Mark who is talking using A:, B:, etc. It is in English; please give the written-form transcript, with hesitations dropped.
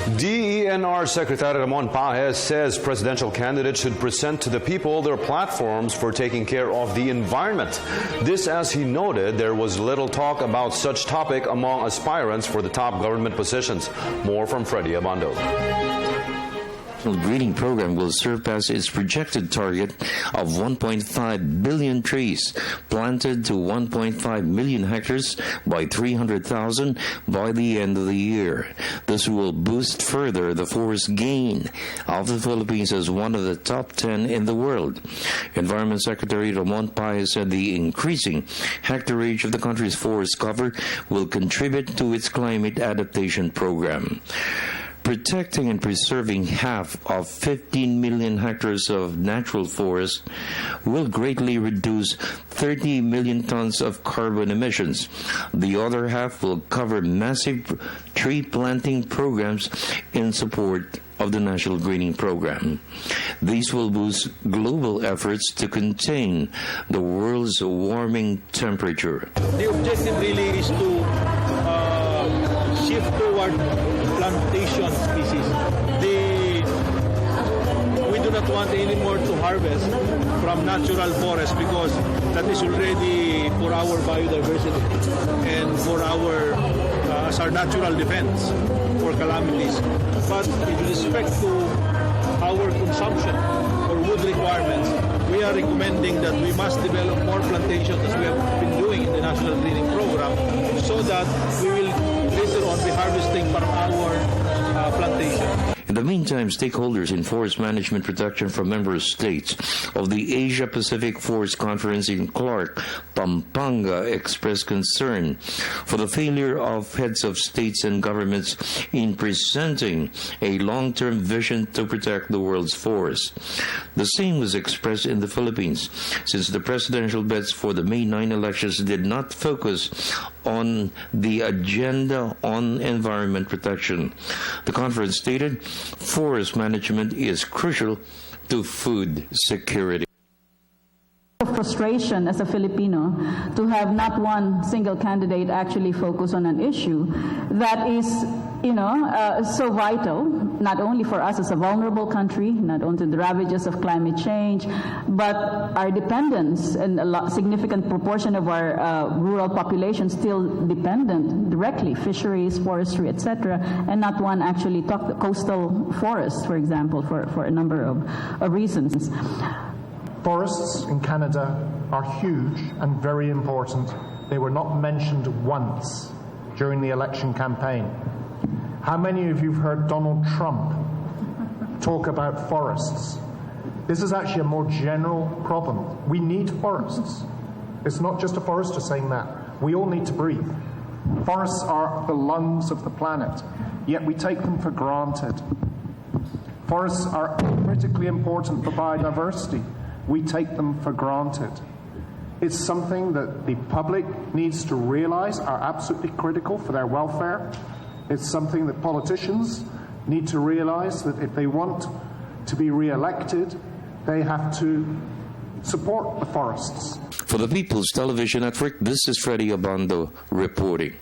A: DENR Secretary Ramon Pajes says presidential candidates should present to the people their platforms for taking care of the environment. This, as he noted, there was little talk about such topic among aspirants for the top government positions. More from Freddie Abando.
B: The greening program will surpass its projected target of 1.5 billion trees planted to 1.5 million hectares by 300,000 by the end of the year. This will boost further the forest gain of the Philippines as one of the top 10 in the world. Environment Secretary Ramon Pajes said the increasing hectareage of the country's forest cover will contribute to its climate adaptation program. Protecting and preserving half of 15 million hectares of natural forest will greatly reduce 30 million tons of carbon emissions. The other half will cover massive tree planting programs in support of the National Greening Program. These will boost global efforts to contain the world's warming temperature.
C: The objective really is to shift toward plantation species. We do not want anymore to harvest from natural forest because that is already for our biodiversity and for our as our natural defense for calamities. But with respect to our consumption or wood requirements, we are recommending that we must develop more plantations as we have been doing in the National Greening Program so that we will later on be harvesting from our plantation.
B: In the meantime, stakeholders in forest management protection from member states of the Asia-Pacific Forest Conference in Clark, Pampanga, expressed concern for the failure of heads of states and governments in presenting a long-term vision to protect the world's forests. The same was expressed in the Philippines, since the presidential bets for the May 9 elections did not focus on the agenda on environment protection. The conference stated, forest management is crucial to food security.
D: Frustration as a Filipino to have not one single candidate actually focus on an issue that is, so vital, not only for us as a vulnerable country, not only the ravages of climate change, but our dependence and a significant proportion of our rural population still dependent directly, fisheries, forestry, etc., and not one actually talked coastal forests, for example, for a number of reasons.
E: Forests in Canada are huge and very important. They were not mentioned once during the election campaign. How many of you have heard Donald Trump talk about forests? This is actually a more general problem. We need forests. It's not just a forester saying that. We all need to breathe. Forests are the lungs of the planet, yet we take them for granted. Forests are critically important for biodiversity. We take them for granted. It's something that the public needs to realize are absolutely critical for their welfare. It's something that politicians need to realize that if they want to be re-elected, they have to support the forests.
B: For the People's Television Network, this is Freddie Abando reporting.